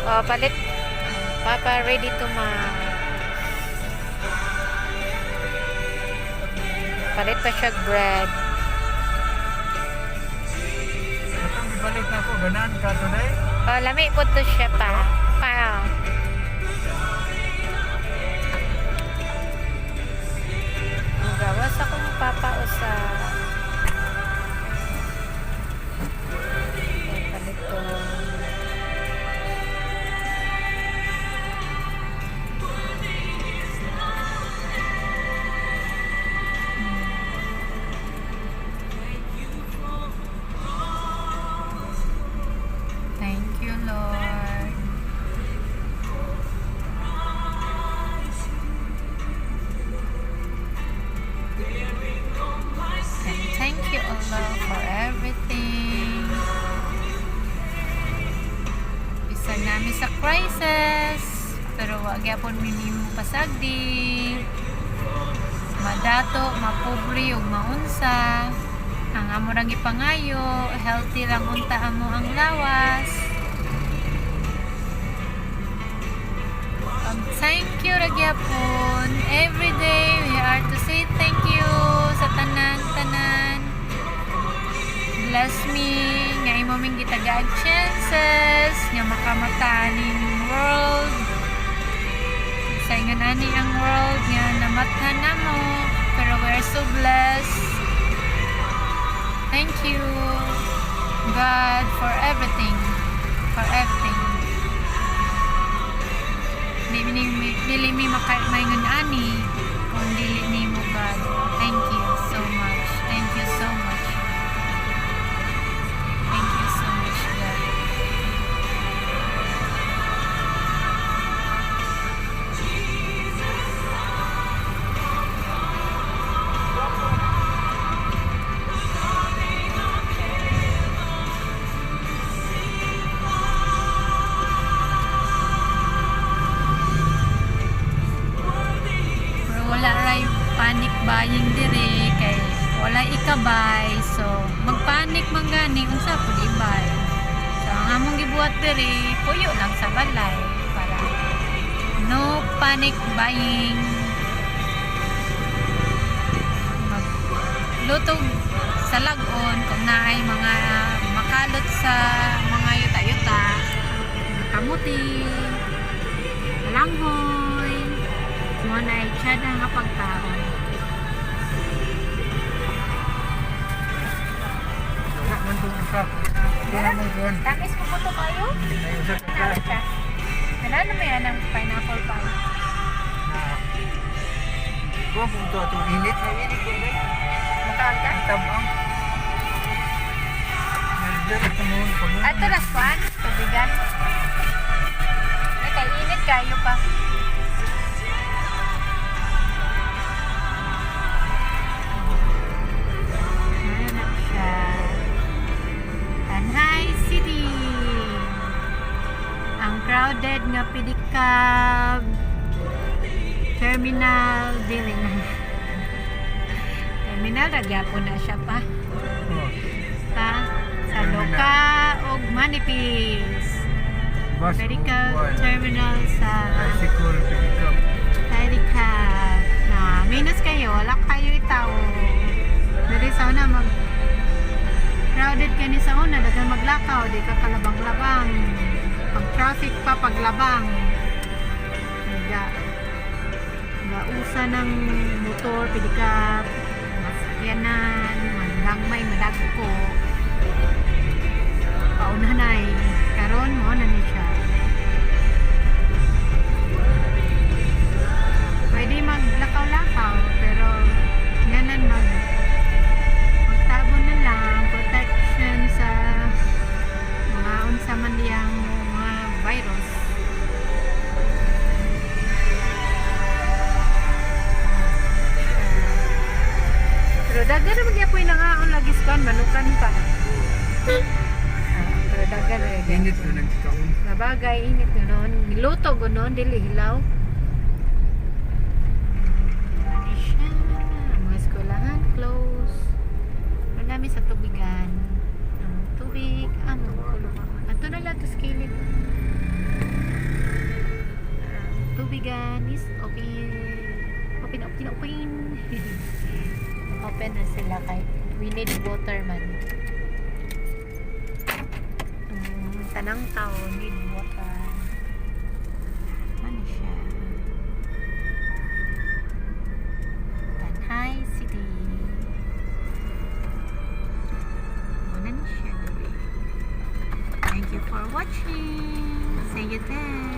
Oh, palit. Papa ready to palit pa siya bread. Itong ibalik na ako, ganan ka today? Oh, lami po to siya pa. Gawas akong papa usa. Palit to. Thank you, Lord. And thank you, Allah, for everything. Bisa namin sa crisis, pero wag yapon minimo pasagdi. Madato, mapobre ug maunsa. Ang amo rang ipangayo, healthy lang unta amo ang lawas. Thank you ra gyapon. Every day we are to say thank you sa tanan. Bless me nga imo ming gitagaan chances nga makamata ning world. Sa ingon ani ang world nga namathan namo, pero we're so blessed. Thank you, God, for everything. For everything. Dili mi makaingon ani kung dili nimo, God. Thank you so much. Thank you so much. Thank you so much, God. Wala ray panic buying dire kay wala ikabay, so magpanic man gani unsa pud ibay. So ang among gibuhat dire puyo lang sa balay para no panic buying. Maglutog sa lagon kung naay mga makalot sa mga yuta-yuta, kamuti, langhoy, mo na itsada nga pagkaon. Wala man itong isa. Wala mo doon. Tamis mo po ito kayo? Ayun sa Tamis kakla. ka. Ano mo yan ang pineapple pie? Huwag mo ito itong init. Init ko rin. Makaan ka? Tabang. Nagdari ito mo. Ato las kuan? Tubigan? Ay, kay init kayo pa. Ano siya? Tanhay City. Ang crowded nga pedicab terminal building. Terminal nagyapon na siya pa. Sa Loka ug Manipis. Medical terminal sa Bicycle, pickup. Medical na minus kayo, wala kayo itaw. Dili sa una mag crowded ka ni sa una, dagan maglakaw, di ka kalabang-labang. Pag traffic pa paglabang. Gausa ng motor, pedicab, masakyanan, manggangmay, madagko. Paunahanay, karon mo na ni siya. Pwede maglakaw-lakaw, pero ganan magtabo na lang, protection sa mga unsa man diyang mga virus. Pero dagan na magyapoy na nga ang lagis kan, manukan pa. Pero dagan na rin. Init na nagkakaon. Nabagay, init yun noon. Niluto ko noon, dili hilaw. Ano siya? Mga eskwelahan, close. Marami sa tubigan. Ang tubig, kulungan. Ato na lang, tas kilid. tubigan is open. Open. Open na sila kay we need water man. Tanang tao need water. Ano siya? Tanhay City. Ano siya? Thank you for watching. See you then.